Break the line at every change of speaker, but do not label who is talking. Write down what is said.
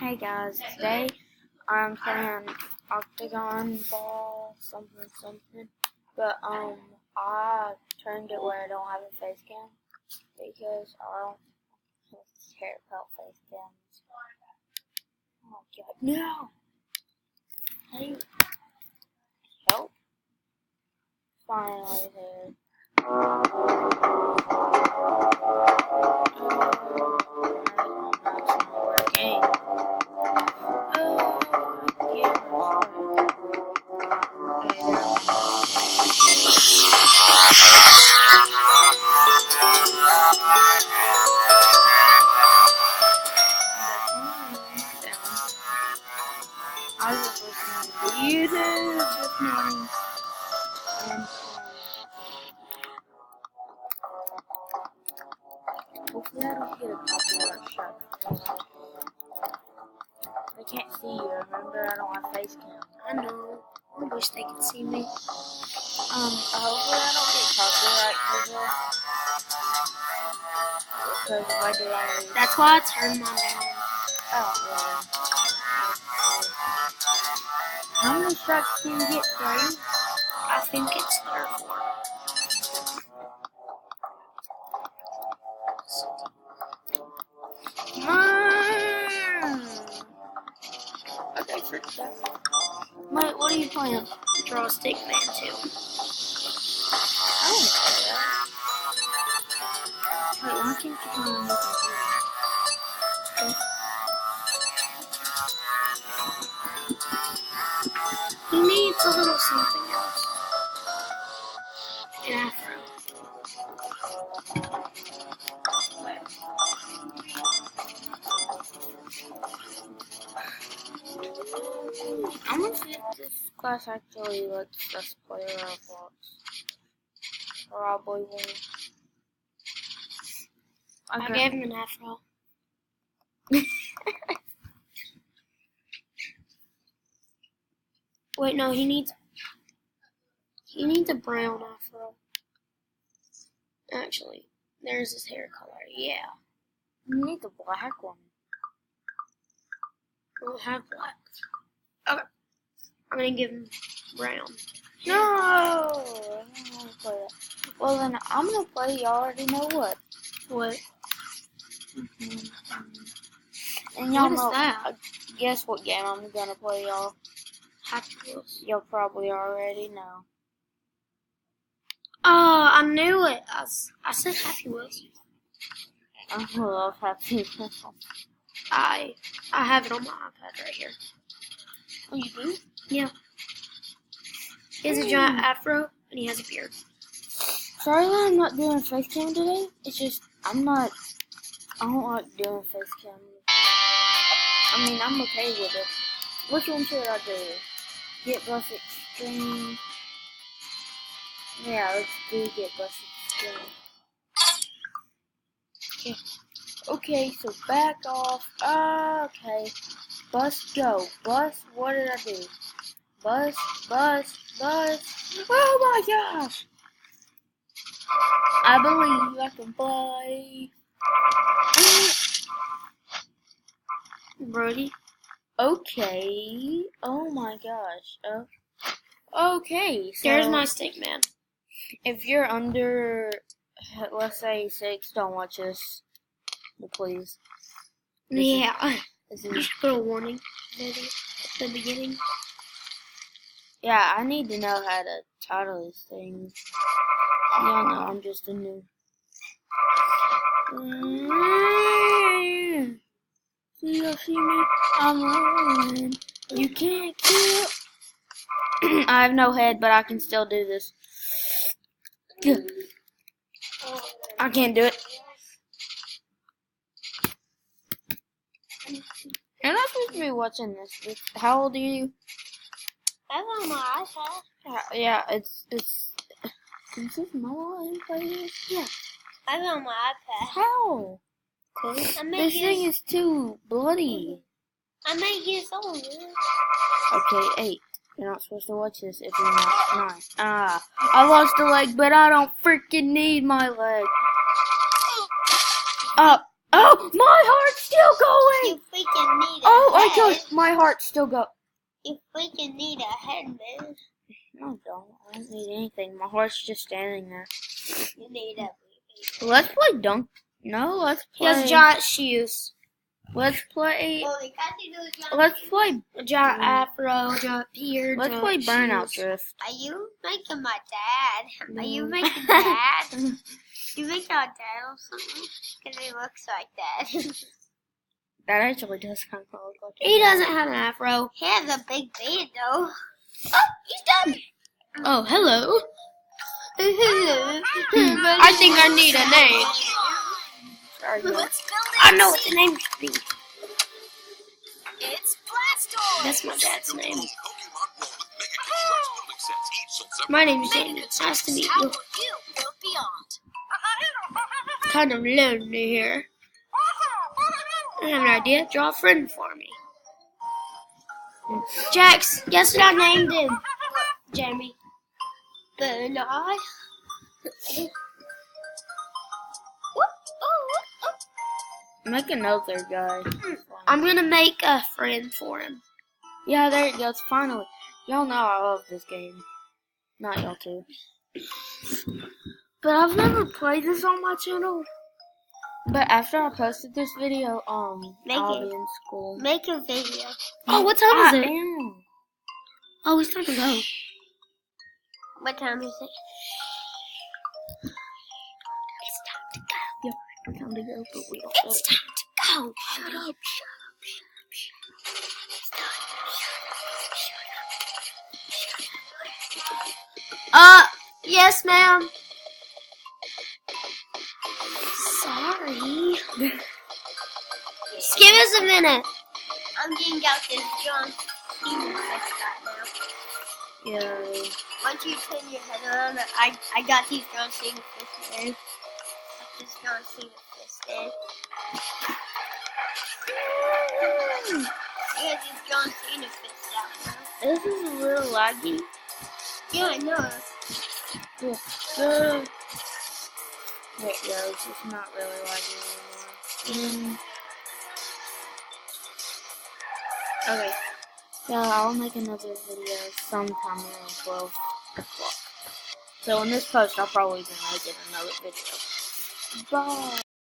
Hey guys, today I'm playing Octagon Ball something, but I turned it where I don't have a face cam because I don't care about face cams. Oh god, no! Hey, help! Finally there. I was just listening to YouTube this morning, and hopefully I don't get a copyright strike. They can't see you, remember? I don't have face cam.
I know. I wish they could see me.
Hopefully I don't get copyright because if I do,
That's why I turned mine down.
oh, yeah. How many strikes do you get, 3?
I think it's 3 or 4.
Come on! Okay, first up. Wait, what are you playing?
Draw Stick Man 2.
I don't play that. Wait, why can't you play on your computer? Okay.
He needs a little something else. An afro.
I'm gonna see if this class actually lets us play Roblox. Probably won't.
I gave him an afro. Wait, no, he needs a brown afro. Actually, there's his hair color. Yeah.
You need the black one.
I don't have black. Okay. I'm gonna give him brown.
No! I don't want to play that. Well, then I'm gonna play. You already know what.
What?
And y'all
What is
know.
that?
Guess what game I'm gonna play, y'all?
Happy Wheels.
You'll probably already know.
Oh, I knew it. I said Happy Wheels.
I love Happy Wheels.
I have it on my iPad right here.
Oh, you do?
Yeah. He has a giant afro and he has a beard.
Sorry that I'm not doing face cam today. It's just I don't like doing face cam. I mean, I'm okay with it. Which one should I do? Get Bus Extreme. Yeah, let's do Get Bus Extreme. Okay, so back off. Okay. Bus go. Bus, what did I do? Bus. Oh my gosh! I believe I can fly.
Brody.
Okay. Oh my gosh. Okay. So
There's my Stick Man.
if you're under, let's say 6, don't watch this, please.
Yeah.
This
You
is,
should put a warning maybe at the beginning.
yeah, I need to know how to title this thing. Y'all know I'm just a noob. You see me? I'm rolling. You can't kill. I have no head, but I can still do this. I can't do it. You're not supposed to be watching this. How old are you?
That's on my iPad.
Yeah, it's. Can you see from my wall and play this? Yeah.
That's on my iPad.
How? This thing is too bloody.
I'm 8 years old.
Okay, 8. You're not supposed to watch this if you're not 9. I lost a leg, but I don't freaking need my leg. Oh, my heart's still going!
You freaking need it.
Oh, like how my heart still go.
You freaking need a headband.
No, I don't need anything. My heart's just standing there.
You need everything.
Let's play dunk. No, let's
He
play.
has giant shoes.
Let's play.
Well, they got to do the
Let's play.
A giant afro, giant beard.
Let's
giant
play Burnout
shoes.
Drift.
Are you making my dad? Are you
No.
making dad? You make our dad or something? Because he looks like that.
That actually does kind of look like.
He doesn't have an afro.
He has a big beard though. Oh, he's done.
Oh, hello.
I
I think I need a name.
Sorry, guys.
Let's build it.
I know what the name should be.
It's Blastoise.
That's my dad's name.
Pokemon World with Mega Construx building sets, each sold separately.
My name's Jamie. It's nice to meet you.
Build beyond.
Kind of lonely here. I have an idea. Draw a friend for me. Jax, guess what I named him? Jamie.
Bernard.
Make another guy.
I'm gonna make a friend for him.
Yeah, there it goes. Finally, y'all know I love this game. Not y'all too. But I've never played this on my channel. But after I posted this video,
Make
I'll
it.
be in school.
Make a video.
Oh, what time is
I
it?
am.
Oh, it's time to go.
What time is it?
It's time to go.
It's time to go, but we don't know.
It's time to go. Shut up. Yes, ma'am. Sorry. Just give us a minute.
I'm getting out this John Cena fist right now.
Yeah.
Once you turn your head around, I got these John Cena fists there. This John Cena fist there. I got these John Cena fists out now.
This is a little laggy.
Yeah, I know.
Wait, guys, it's not really laggy anymore. Okay. Yeah, I'll make another video sometime around 12 o'clock. So in this post, I'll probably be making another video. Bye.